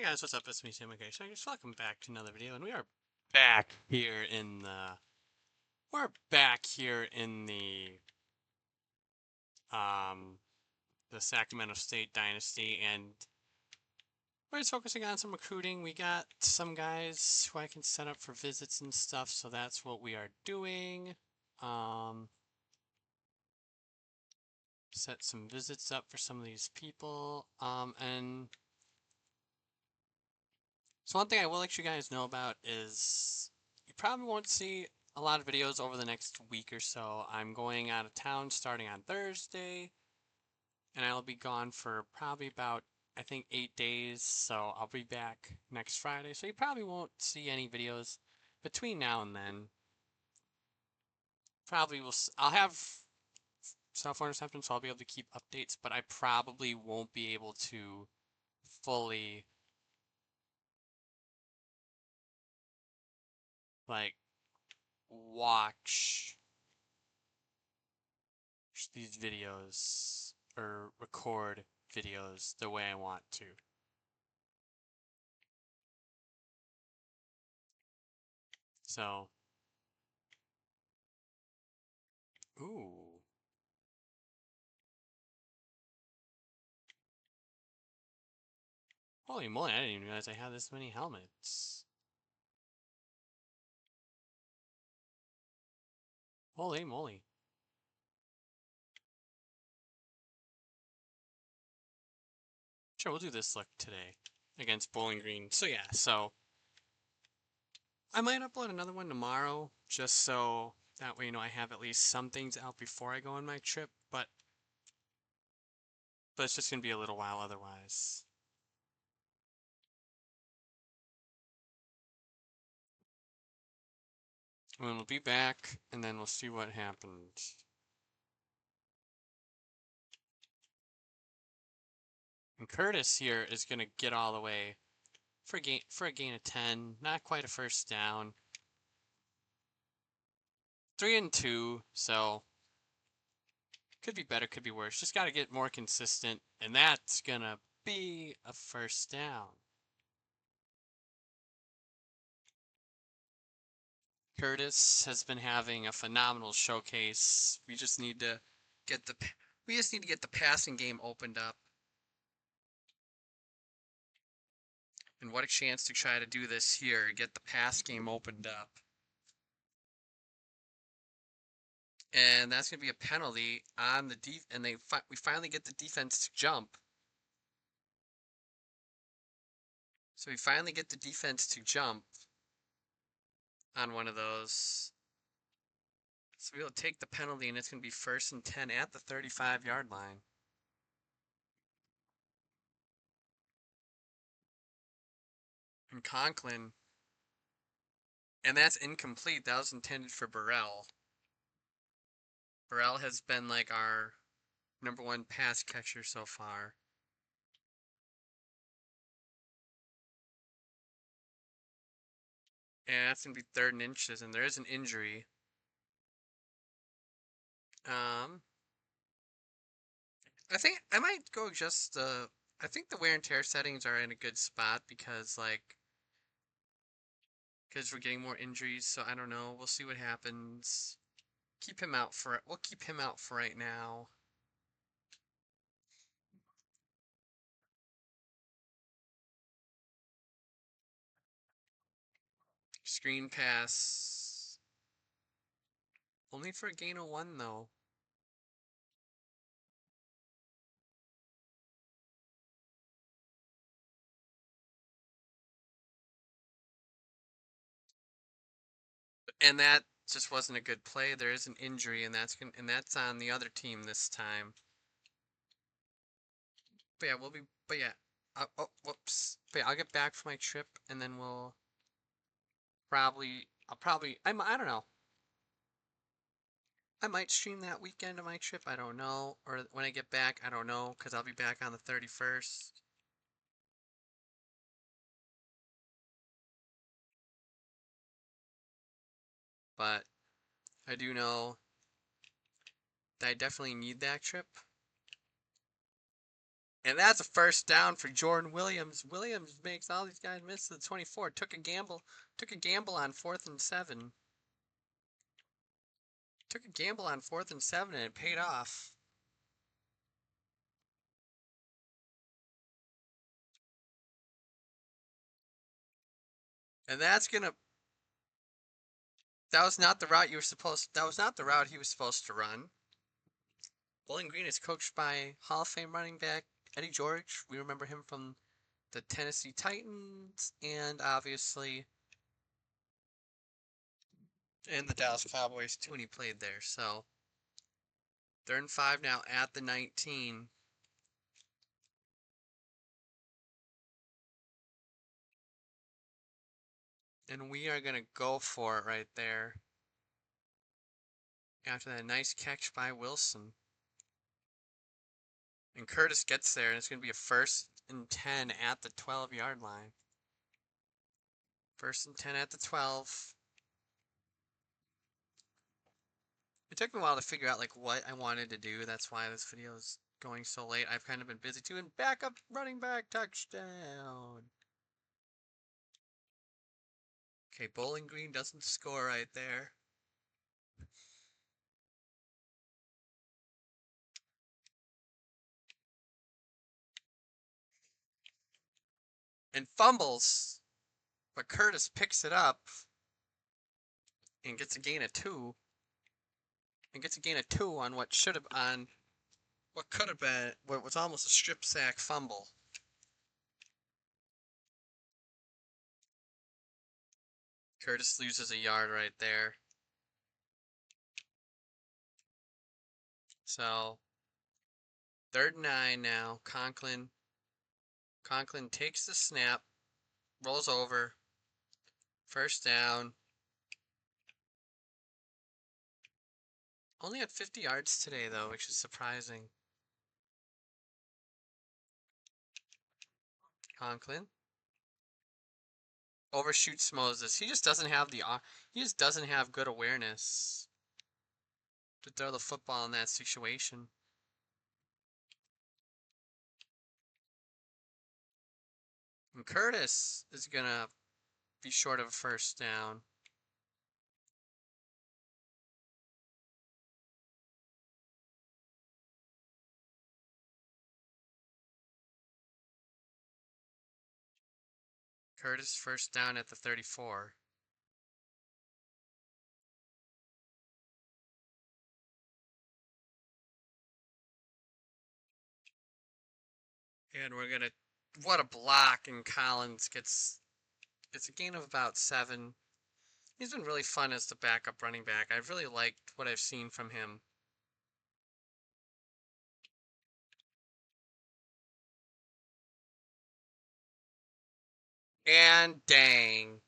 Hey guys, what's up? It's me, Sam. Okay, so just welcome back to another video, and we are back here in um the Sacramento State Dynasty, and we're just focusing on some recruiting. We got some guys who I can set up for visits and stuff, so that's what we are doing. Um, Set some visits up for some of these people. And so one thing I will let you guys know about is you probably won't see a lot of videos over the next week or so. I'm going out of town starting on Thursday, and I'll be gone for probably about, I think, 8 days. So I'll be back next Friday. So you probably won't see any videos between now and then. Probably will. I'll have software interception, so I'll be able to keep updates, but I probably won't be able to fully like watch these videos or record videos the way I want to. So, ooh. Holy moly, I didn't even realize I had this many helmets. Holy moly. Sure, we'll do this look today against Bowling Green. So yeah, so I might upload another one tomorrow just so that way, I have at least some things out before I go on my trip, but it's just gonna be a little while otherwise. And then we'll be back, and then we'll see what happens. And Curtis here is gonna get all the way for a gain of 10, not quite a first down. 3-2, so could be better, could be worse. Just got to get more consistent, and that's gonna be a first down. Curtis has been having a phenomenal showcase. Get the we just need to get the passing game opened up. And what a chance to try to do this here, get the pass game opened up. And that's going to be a penalty on the and we finally get the defense to jump. So we finally get the defense to jump on one of those. So we'll take the penalty, and it's going to be 1st and 10 at the 35-yard line. And Conklin, and that's incomplete. That was intended for Burrell. Burrell has been like our #1 pass catcher so far. And that's going to be 3rd and inches, and there is an injury. I think I might go just I think the wear and tear settings are in a good spot because we're getting more injuries, so I don't know. We'll see what happens. We'll keep him out for right now. Screen pass. Only for a gain of 1 though. And that just wasn't a good play. There is an injury, and that's on the other team this time. But yeah, oh, whoops. But yeah, I'll get back from my trip, and then I don't know. I might stream that weekend of my trip, I don't know. Or when I get back, I don't know, because I'll be back on the 31st. But I do know that I definitely need that trip. And that's a first down for Jordan Williams. Williams makes all these guys miss to the 24. Took a gamble. Took a gamble on 4th and 7. Took a gamble on 4th and 7 and it paid off. And that's gonna. That was not the route you were supposed. That was not the route he was supposed to run. Bowling Green is coached by Hall of Fame running back Eddie George. We remember him from the Tennessee Titans and obviously and the Dallas Cowboys too when he played there. So 3rd and 5 now at the 19. And we are going to go for it right there. After that nice catch by Wilson. And Curtis gets there, and it's going to be a 1st and 10 at the 12-yard line. 1st and 10 at the 12. It took me a while to figure out like what I wanted to do. That's why this video is going so late. I've kind of been busy too. And backup running back touchdown. Okay, Bowling Green doesn't score right there. And fumbles. But Curtis picks it up and gets a gain of 2. And gets a gain of 2 on what should have on what could have been what was almost a strip sack fumble. Curtis loses a yard right there. So 3rd and 9 now. Conklin takes the snap, rolls over, 1st down. Only had 50 yards today though, which is surprising. Conklin overshoots Moses. He just doesn't have good awareness to throw the football in that situation. And Curtis is gonna be short of a 1st down. Curtis 1st down at the 34. And we're gonna what a block, and Collins gets a gain of about 7. He's been really fun as the backup running back. I've really liked what I've seen from him. And dang.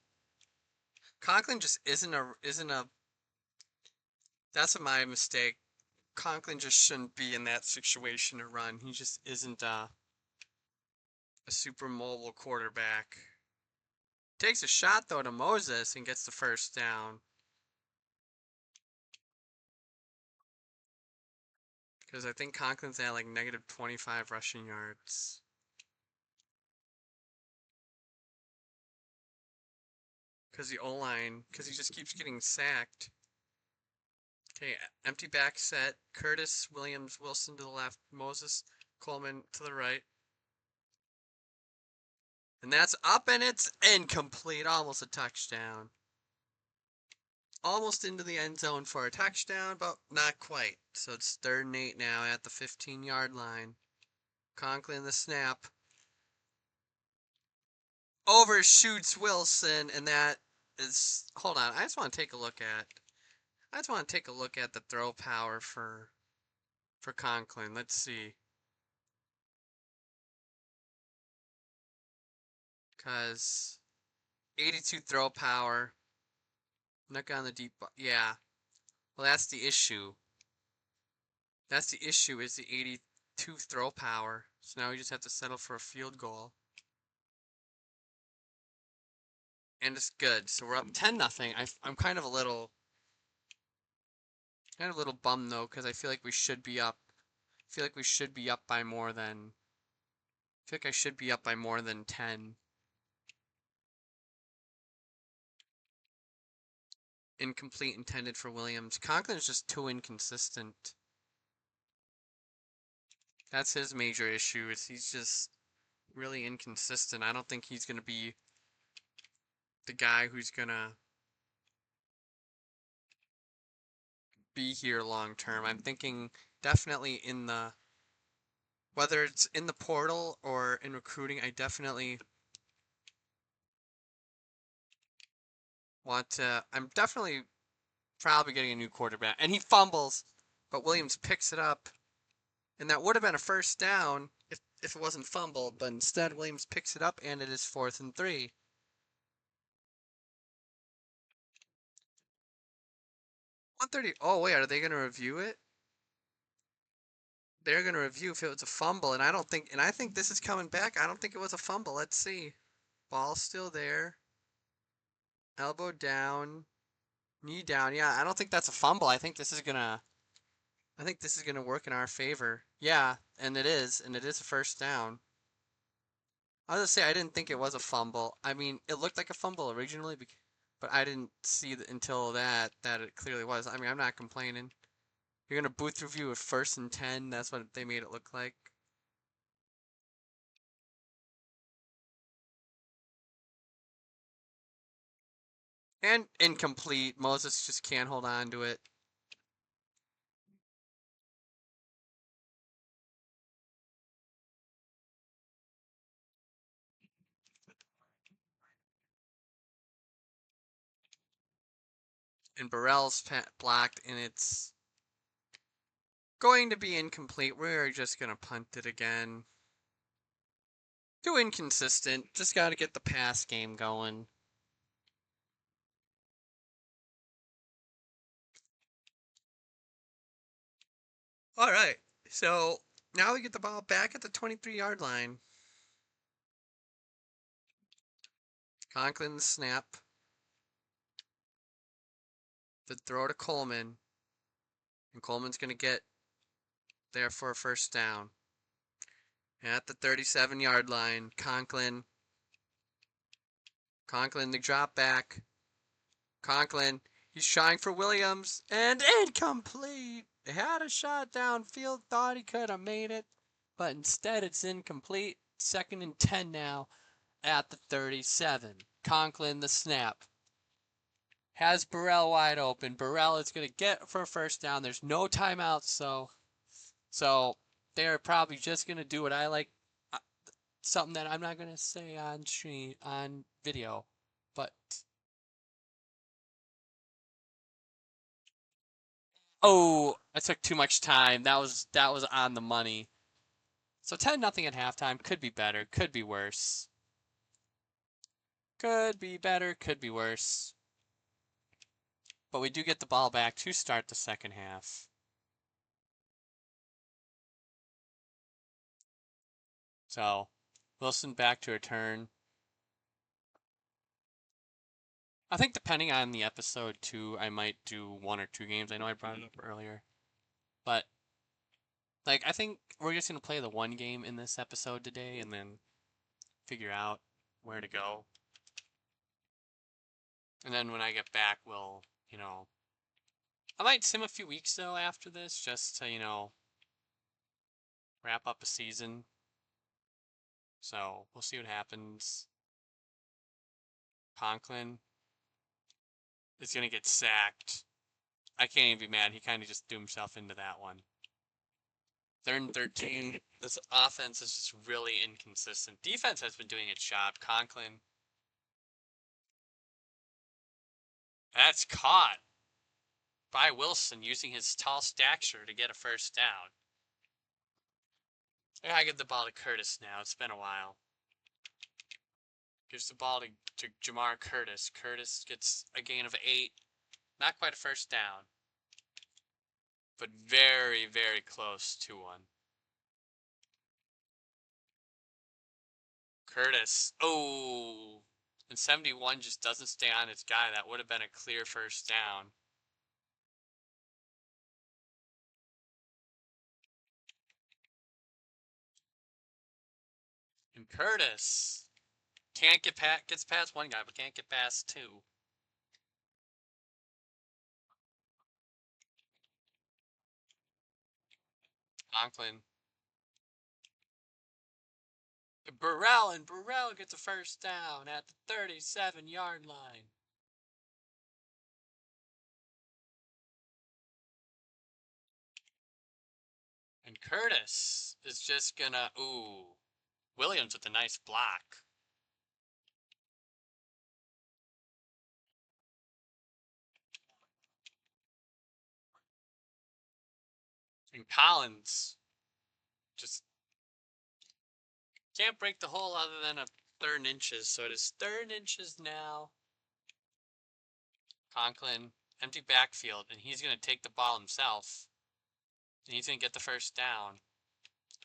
Conklin just isn't a that's my mistake. Conklin just shouldn't be in that situation to run. He just isn't a super mobile quarterback. Takes a shot though to Moses and gets the 1st down. Because I think Conklin's at like negative 25 rushing yards. Because he just keeps getting sacked. Okay, empty back set. Curtis, Williams, Wilson to the left. Moses, Coleman to the right. And that's up and it's incomplete. Almost a touchdown. Almost into the end zone for a touchdown, but not quite. So it's 3rd and 8 now at the 15-yard line. Conklin the snap. Overshoots Wilson, and that is... Hold on, I just want to take a look at the throw power for Conklin. Let's see. Because 82 throw power. Not on the deep... Yeah. Well, that's the issue. That's the issue is the 82 throw power. So now we just have to settle for a field goal. And it's good. So we're up 10-0. I'm kind of a little bummed though, because I feel like we should be up. I feel like we should be up by more than feel like I should be up by more than 10. Incomplete intended for Williams. Conklin's just too inconsistent. That's his major issue, is he's just really inconsistent. I don't think he's going to be the guy who's going to be here long term. I'm thinking definitely in the, whether it's in the portal or in recruiting, I definitely I'm definitely probably getting a new quarterback. And he fumbles, but Williams picks it up. And that would have been a first down if it wasn't fumbled, but instead Williams picks it up and it is 4th and 3. 130. Oh wait, are they gonna review it? They're gonna review if it was a fumble, and I think this is coming back. I don't think it was a fumble. Let's see. Ball's still there. Elbow down. Knee down. Yeah, I don't think that's a fumble. I think this is gonna work in our favor. Yeah, and it is a first down. I was gonna say I didn't think it was a fumble. I mean, it looked like a fumble originally, but I didn't see until that it clearly was. I mean, I'm not complaining. You're gonna booth review at 1st and 10. That's what they made it look like. And incomplete. Moses just can't hold on to it. And Burrell's blocked, and it's going to be incomplete. We're just gonna punt it again. Too inconsistent. Just got to get the pass game going. All right. So now we get the ball back at the 23-yard line. Conklin snap. The throw to Coleman. And Coleman's going to get there for a first down. At the 37-yard line, Conklin, the drop back. Conklin, he's trying for Williams, and incomplete. They had a shot downfield, thought he could have made it, but instead it's incomplete. 2nd and 10 now at the 37. Conklin, the snap. Has Burrell wide open. Burrell is going to get for a first down. There's no timeouts, so they're probably just going to do what I like, something that I'm not going to say on video, but oh, I took too much time. That was on the money. So 10-0 at halftime. Could be better, could be worse. Could be better, could be worse. But we do get the ball back to start the second half. So, Wilson back to return. I think depending on the episode too, I might do 1 or 2 games. I know I brought it up earlier. But like I think we're just gonna play the 1 game in this episode today and then figure out where to go. And then when I get back we'll, I might sim a few weeks though after this just to, wrap up a season. So we'll see what happens. Conklin is gonna get sacked. I can't even be mad. He kind of just threw himself into that one. 3rd and 13. This offense is just really inconsistent. Defense has been doing its job. Conklin. That's caught by Wilson using his tall stature to get a first down. I gotta give the ball to Curtis now. It's been a while. Gives the ball to Jamar Curtis. Curtis gets a gain of 8. Not quite a first down. But very, very close to one. Curtis. Oh. And 71 just doesn't stay on its guy. That would have been a clear first down. Curtis can't get past, gets past one guy, but can't get past two. Conklin. Burrell, and Burrell gets a first down at the 37-yard line. And Curtis is just gonna, ooh, Williams with a nice block. And Collins just can't break the hole other than a 3rd inches. So it is 3rd inches now. Conklin, empty backfield, and he's going to take the ball himself. And he's going to get the first down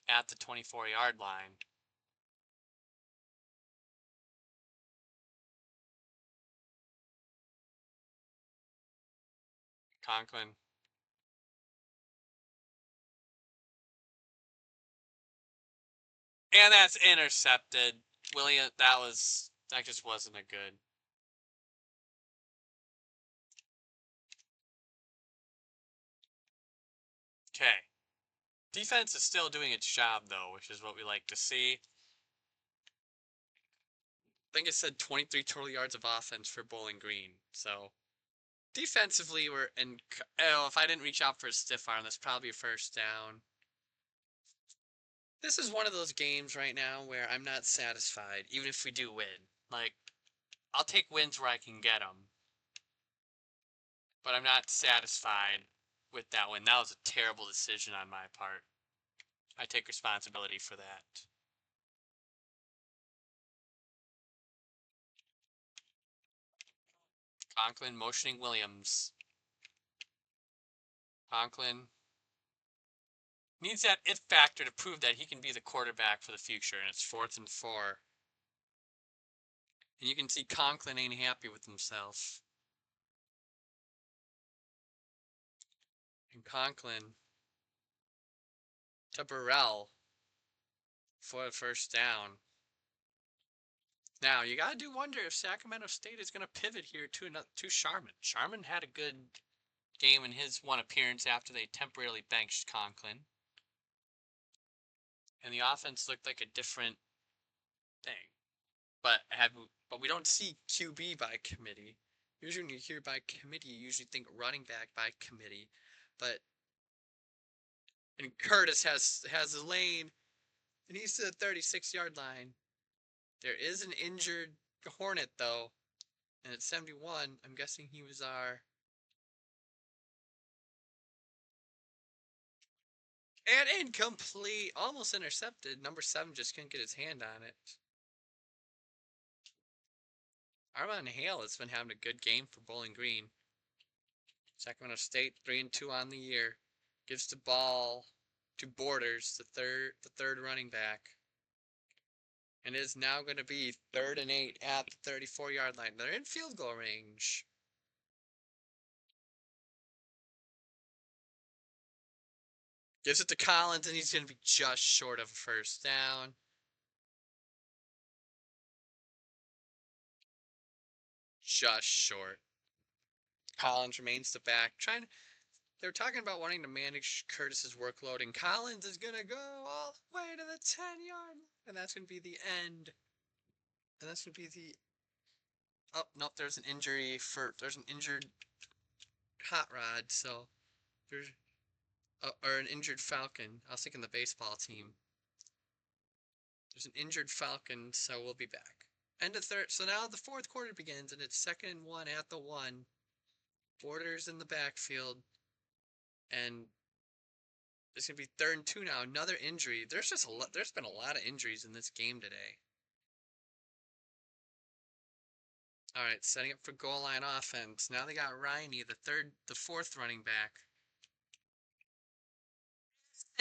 at the 24-yard line. Conklin. And that's intercepted. William, that just wasn't a good. Okay. Defense is still doing its job, though, which is what we like to see. I think it said 23 total yards of offense for Bowling Green. So, defensively, we're in. Oh, if I didn't reach out for a stiff arm, that's probably a first down. This is one of those games right now where I'm not satisfied, even if we do win. Like, I'll take wins where I can get them. But I'm not satisfied with that win. That was a terrible decision on my part. I take responsibility for that. Conklin motioning Williams. Conklin needs that it factor to prove that he can be the quarterback for the future, and it's 4th and 4. And you can see Conklin ain't happy with himself. And Conklin to Burrell for the first down. Now, you got to do wonder if Sacramento State is going to pivot here to Sharman. Sharman had a good game in his one appearance after they temporarily benched Conklin. And the offense looked like a different thing. But we don't see QB by committee. Usually when you hear by committee, you usually think running back by committee. But and Curtis has a lane, and he's to the 36-yard line. There is an injured Hornet, though. And at 71, I'm guessing he was our... And incomplete! Almost intercepted. Number 7 just couldn't get his hand on it. Armon Hale has been having a good game for Bowling Green. Sacramento State 3-2 on the year. Gives the ball to Borders, the third running back. And it is now going to be 3rd and 8 at the 34-yard line. They're in field goal range. Gives it to Collins, and he's going to be just short of a first down. Just short. Collins remains the back. They're talking about wanting to manage Curtis's workload, and Collins is going to go all the way to the 10-yard line. And that's going to be the end. And that's going to be the... Oh, nope, there's an injury there's an injured Hot Rod, so there's... or an injured Falcon. I was thinking the baseball team. There's an injured Falcon, so we'll be back. End of third. So now the 4th quarter begins, and it's 2nd and 1 at the 1. Borders in the backfield. And it's going to be 3rd and 2 now. Another injury. There's been a lot of injuries in this game today. All right, setting up for goal line offense. Now they got Riney, the 4th running back.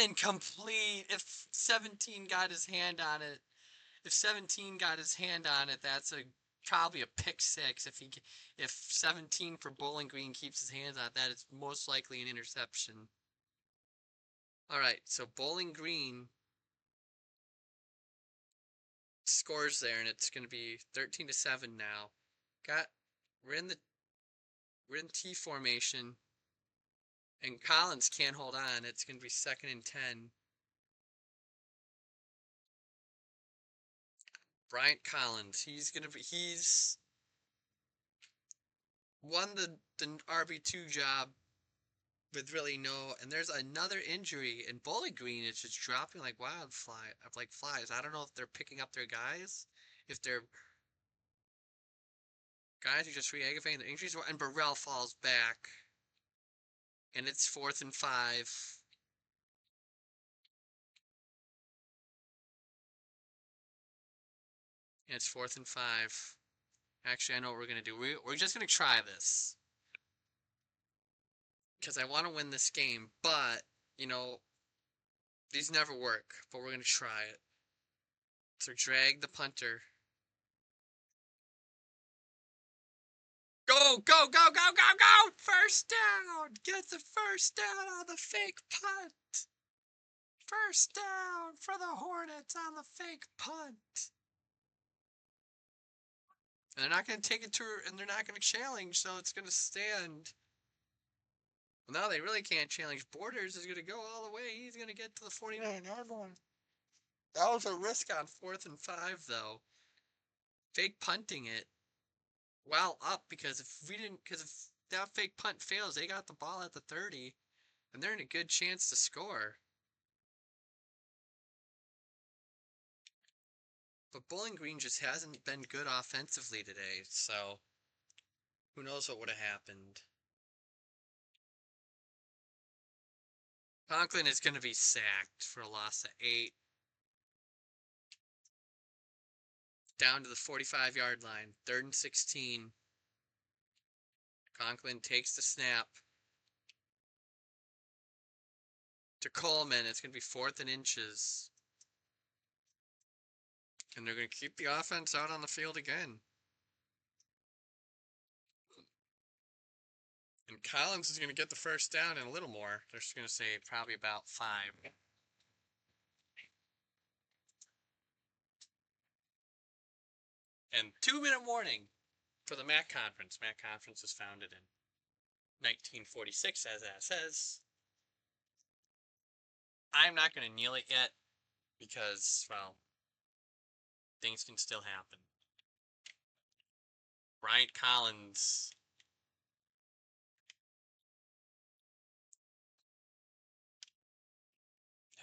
Incomplete. If 17 got his hand on it, that's probably a pick 6. If 17 for Bowling Green keeps his hands on it, that is most likely an interception. All right, so Bowling Green scores there, and it's going to be 13-7 now. We're in the we're in T formation, and Collins can't hold on. It's going to be 2nd and 10. Bryant Collins, he's won the RB2 job with really no, and there's another injury, and Bowling Green is just dropping like flies. I don't know if they're picking up their guys, if they're guys who just re-aggravating the injuries, and Burrell falls back, and it's 4th and 5. And it's 4th and 5. Actually, I know what we're gonna do. We're just gonna try this because I want to win this game, but you know these never work. But we're gonna try it. So drag the punter. Go, go, go, go, go, go! First down! Get the first down on the fake punt! First down for the Hornets on the fake punt! And they're not going to take it to her, and they're not going to challenge, so it's going to stand. Well, now they really can't challenge. Borders is going to go all the way. He's going to get to the 49-yard line. That was a risk on 4th and 5, though. Fake punting it. Well, up, because if that fake punt fails, they got the ball at the 30, and they're in a good chance to score. But Bowling Green just hasn't been good offensively today, so who knows what would have happened. Conklin is going to be sacked for a loss of 8. Down to the 45-yard line, 3rd and 16. Conklin takes the snap. To Coleman, it's going to be 4th and inches. And they're going to keep the offense out on the field again. And Collins is going to get the first down and a little more. They're just going to say probably about 5. And 2-minute warning for the MAC Conference. MAC Conference was founded in 1946, as that says. I'm not going to kneel it yet because, well, things can still happen. Bryant Collins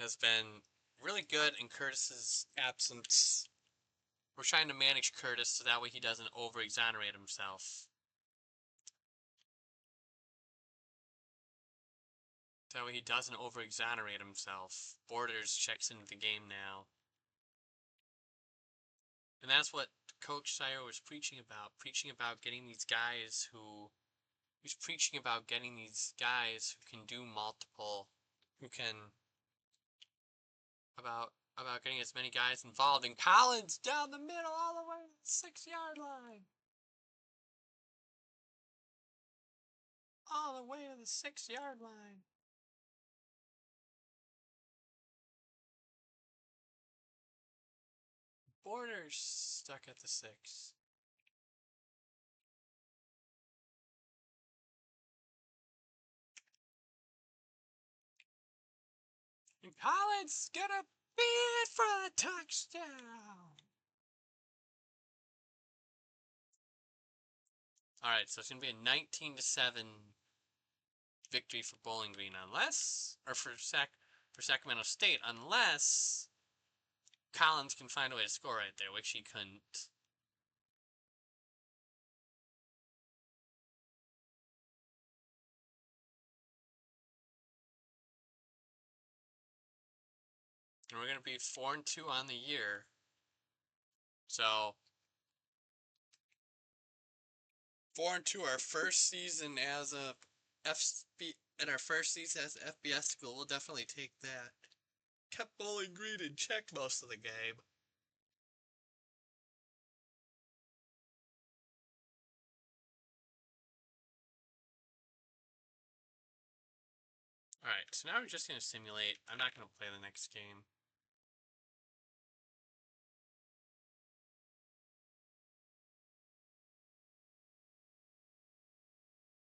has been really good in Curtis's absence. We're trying to manage Curtis so that way he doesn't over-exonerate himself. That way he doesn't over-exonerate himself. Borders checks into the game now. And that's what Coach Sire was preaching about getting these guys who... He's preaching about getting these guys who can do multiple, who can... About getting as many guys involved. And Collins down the middle all the way to the 6-yard line. All the way to the 6-yard line. Borders stuck at the 6. And Collins gonna beat it for the touchdown. Alright, so it's gonna be a 19-7 victory for Bowling Green, for Sacramento State, unless Collins can find a way to score right there, which he couldn't. And we're going to be 4-2 on the year. So 4-2, our first season as a FBS school. We'll definitely take that. Kept Bowling Green in check most of the game. Alright, so now we're just going to simulate. I'm not going to play the next game.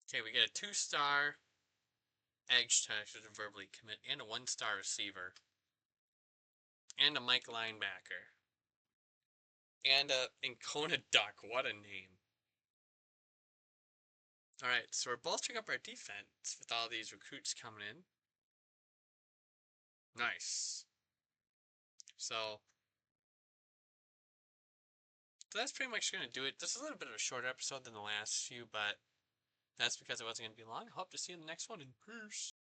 Okay, we get a 2-star edge toucher to verbally commit, and a 1-star receiver, and a Mike linebacker, and a Ancona Duck. What a name! All right, so we're bolstering up our defense with all these recruits coming in. Nice. So that's pretty much going to do it. This is a little bit of a shorter episode than the last few, but that's because it wasn't going to be long. Hope to see you in the next one, and peace.